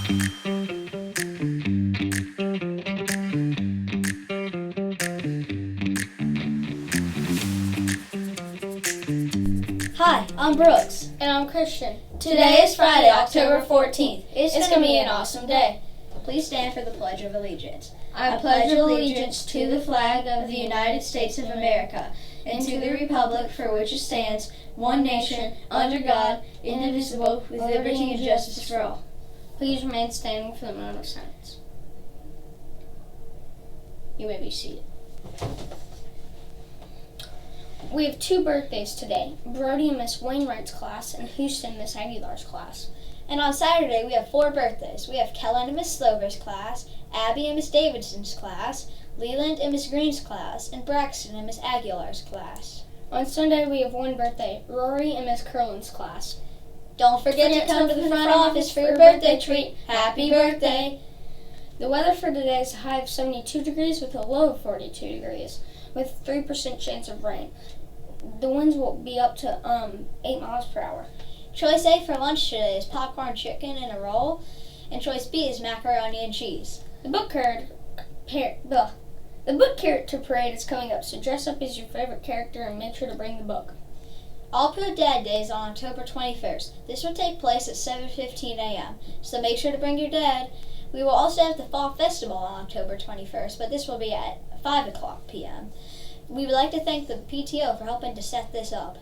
Hi, I'm Brooks. And I'm Christian. Today is Friday, October 14th. It's going to be an awesome day. Please stand for the Pledge of Allegiance. I pledge allegiance to the flag of the United States of America and to the republic for which it stands, one nation, under God, indivisible, with liberty and justice for all. Please remain standing for the moment of silence. You may be seated. We have two birthdays today, Brody in Miss Wainwright's class and Houston Miss Aguilar's class. And on Saturday, we have 4 birthdays. We have Kellen in Miss Slover's class, Abby in Miss Davidson's class, Leland in Miss Green's class, and Braxton in Miss Aguilar's class. On Sunday, we have one birthday, Rory in Miss Curlin's class. Don't forget to come to the front office for your birthday treat. Happy birthday! The weather for today is a high of 72 degrees with a low of 42 degrees, with 3% chance of rain. The winds will be up to 8 miles per hour. Choice A for lunch today is popcorn chicken and a roll, and choice B is macaroni and cheese. The book character parade is coming up, so dress up as your favorite character and make sure to bring the book. All Pro Dad Day is on October 21st. This will take place at 7:15 a.m., so make sure to bring your dad. We will also have the Fall Festival on October 21st, but this will be at 5 o'clock p.m. We would like to thank the PTO for helping to set this up.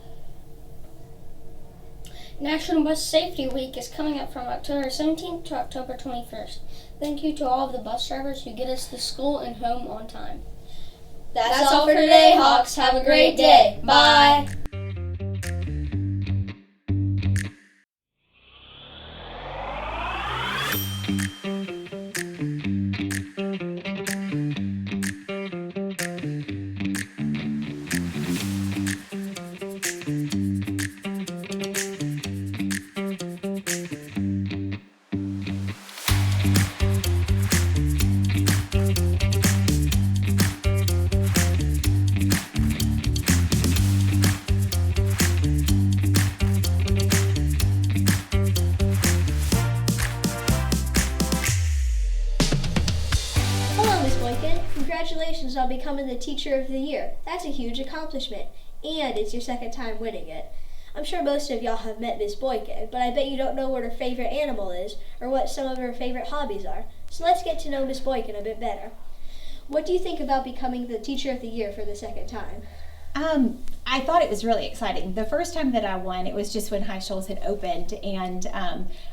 National Bus Safety Week is coming up from October 17th to October 21st. Thank you to all of the bus drivers who get us to school and home on time. That's all for today, Hawks. Have a great day. Bye. Congratulations on becoming the Teacher of the Year. That's a huge accomplishment, and it's your second time winning it. I'm sure most of y'all have met Miss Boykin, but I bet you don't know what her favorite animal is or what some of her favorite hobbies are. So let's get to know Miss Boykin a bit better. What do you think about becoming the Teacher of the Year for the second time? I thought it was really exciting. The first time that I won, it was just when High Shoals had opened, and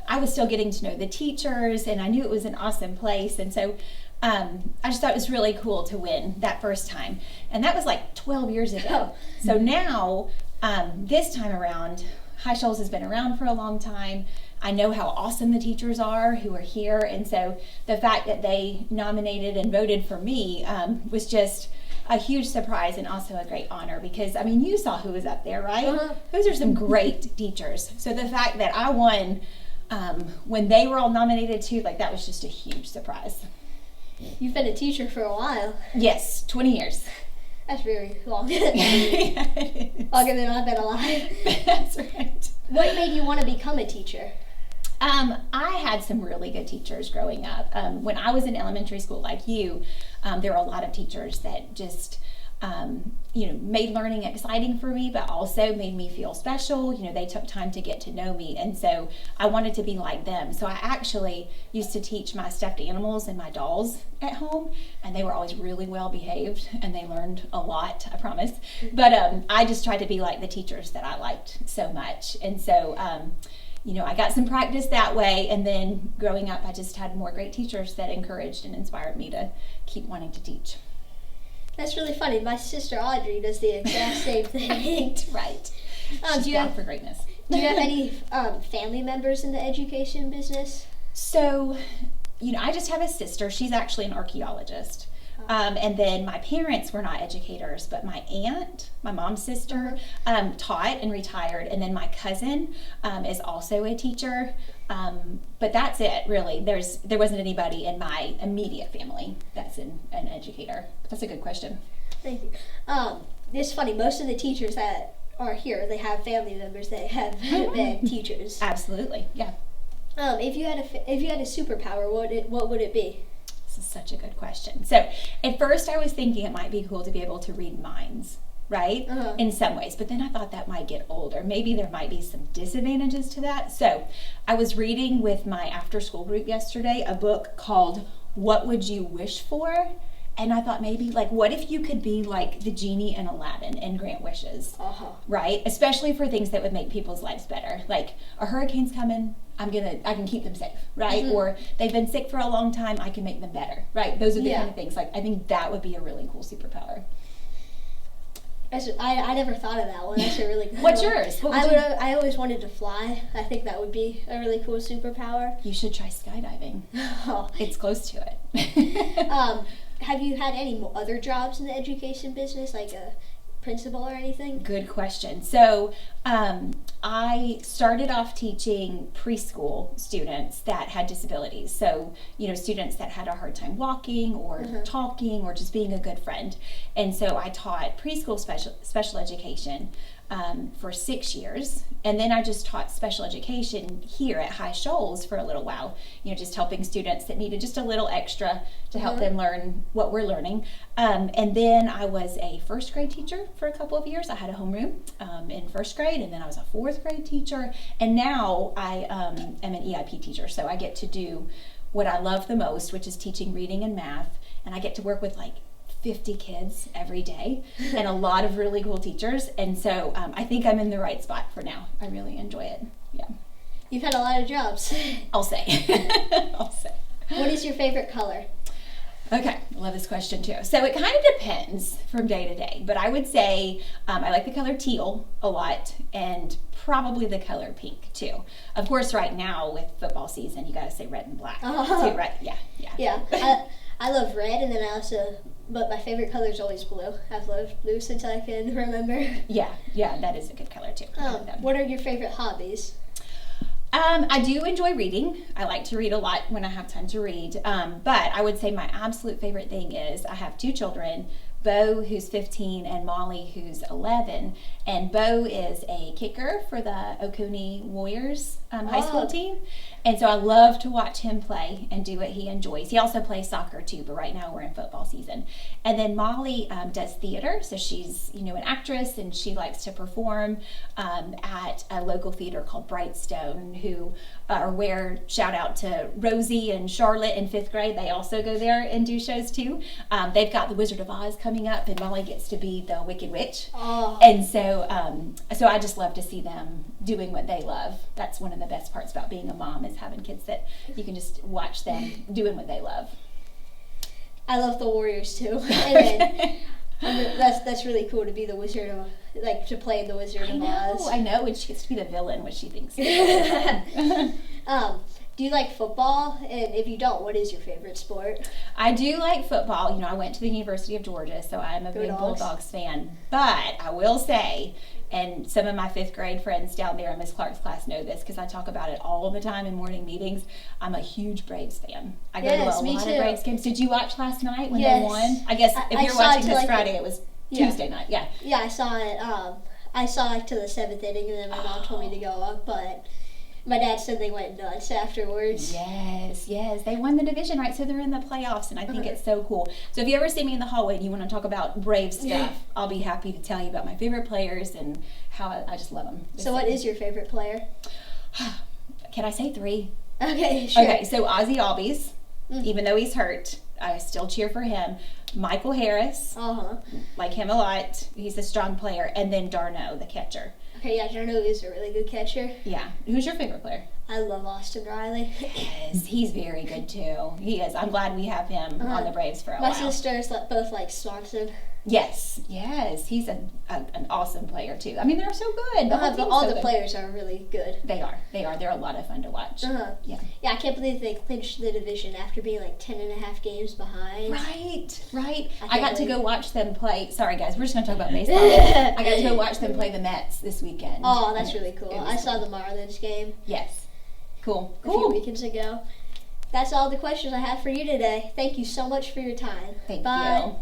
I was still getting to know the teachers, and I knew it was an awesome place, and so I just thought it was really cool to win that first time. And that was like 12 years ago. So now, this time around, High Shoals has been around for a long time. I know how awesome the teachers are who are here, and so the fact that they nominated and voted for me was just a huge surprise and also a great honor, because I mean, you saw who was up there, right? Uh-huh. Those are some great teachers. So the fact that I won when they were all nominated too, like, that was just a huge surprise. You've been a teacher for a while. Yes, 20 years. That's very long. Yeah, it is. Longer than I've been alive. That's right. What made you want to become a teacher? I had some really good teachers growing up. When I was in elementary school like you, there were a lot of teachers that just made learning exciting for me, but also made me feel special. They took time to get to know me, and so I wanted to be like them. So I actually used to teach my stuffed animals and my dolls at home, and they were always really well behaved, and they learned a lot, I promise. But I just tried to be like the teachers that I liked so much, and so I got some practice that way, and then growing up, I just had more great teachers that encouraged and inspired me to keep wanting to teach. That's really funny. My sister Audrey does the exact same thing. Right. Do you have for greatness. Do you have any family members in the education business? So, I just have a sister. She's actually an archaeologist. And then my parents were not educators, but my aunt, my mom's sister, taught and retired. And then my cousin is also a teacher. But that's it, really. There wasn't anybody in my immediate family that's an educator. That's a good question. Thank you. It's funny, most of the teachers that are here, they have family members that have been teachers. Absolutely, yeah. If you had a superpower, what would it be? This is such a good question. So at first I was thinking it might be cool to be able to read minds, right? In some ways. But then I thought that might get old, or maybe there might be some disadvantages to that. So I was reading with my after school group yesterday a book called What Would You Wish For? And I thought maybe, like, what if you could be like the genie in Aladdin and grant wishes, right? Especially for things that would make people's lives better. Like, a hurricane's coming, I can keep them safe, right? Or they've been sick for a long time, I can make them better, right? Those are the kind of things. Like, I think that would be a really cool superpower. I never thought of that one. That's a really good What's one. yours? I always wanted to fly. I think that would be a really cool superpower. You should try skydiving. It's close to it. Have you had any other jobs in the education business, like a principal or anything? Good question. So I started off teaching preschool students that had disabilities. So, students that had a hard time walking or talking or just being a good friend. And so I taught preschool special education for 6 years. And then I just taught special education here at High Shoals for a little while, just helping students that needed just a little extra to help them learn what we're learning. And then I was a first grade teacher for a couple of years. I had a homeroom in first grade, and then I was a fourth grade teacher. And now I am an EIP teacher. So I get to do what I love the most, which is teaching reading and math. And I get to work with 50 kids every day and a lot of really cool teachers. And so I think I'm in the right spot for now. I really enjoy it. Yeah. You've had a lot of jobs. I'll say. I'll say. What is your favorite color? Okay, I love this question too. So it kind of depends from day to day, but I would say I like the color teal a lot, and probably the color pink too. Of course, right now with football season, you got to say red and black too, right? Yeah. Yeah. I love red, and then but my favorite color is always blue. I've loved blue since I can remember. Yeah, that is a good color too. What are your favorite hobbies? I do enjoy reading. I like to read a lot when I have time to read. But I would say my absolute favorite thing is I have 2 children, Bo, who's 15, and Molly, who's 11. And Bo is a kicker for the Oconee Warriors high school team. And so I love to watch him play and do what he enjoys. He also plays soccer too, but right now we're in football season. And then Molly does theater, so she's an actress, and she likes to perform at a local theater called Brightstone, where shout out to Rosie and Charlotte in 5th grade. They also go there and do shows too. They've got The Wizard of Oz coming up, and Molly gets to be the Wicked Witch. And so I just love to see them doing what they love. That's one of the best parts about being a mom, is having kids that you can just watch them doing what they love. I love the Warriors too. And then that's really cool to be the Wizard of, to play the Wizard of Oz. I know, and she gets to be the villain, which she thinks. Do you like football? And if you don't, what is your favorite sport? I do like football. I went to the University of Georgia, so I'm a big Bulldogs fan. But I will say, and some of my 5th grade friends down there in Miss Clark's class know this because I talk about it all the time in morning meetings, I'm a huge Braves fan. I go to a lot of Braves games. Did you watch last night when they won? I guess if you're watching this Friday, it was Tuesday night. Yeah. Yeah, I saw it. I saw it to the 7th inning, and then my mom told me to go up, but my dad said they went nuts afterwards. Yes. They won the division, right? So they're in the playoffs, and I think it's so cool. So if you ever see me in the hallway and you want to talk about Braves stuff, I'll be happy to tell you about my favorite players and how I just love them. So what is your favorite player? Can I say 3? Okay, sure. Okay, so Ozzie Albies, even though he's hurt, I still cheer for him. Michael Harris, like him a lot. He's a strong player. And then Darno, the catcher. Okay, yeah, Darno is a really good catcher. Yeah. Who's your favorite player? I love Austin Riley. Yes, he's very good too. He is. I'm glad we have him on the Braves for a while. My sisters both like Swanson. Yes. He's an awesome player too. I mean, they're so good. All the players are really good. They are. They're a lot of fun to watch. Yeah, I can't believe they clinched the division after being 10.5 games behind. Right. I got to go watch them play. Sorry guys, we're just going to talk about baseball. I got to go watch them play the Mets this weekend. Oh, that's really cool. I saw the Marlins game. Yes. Cool. A few weekends ago. That's all the questions I have for you today. Thank you so much for your time. Thank you.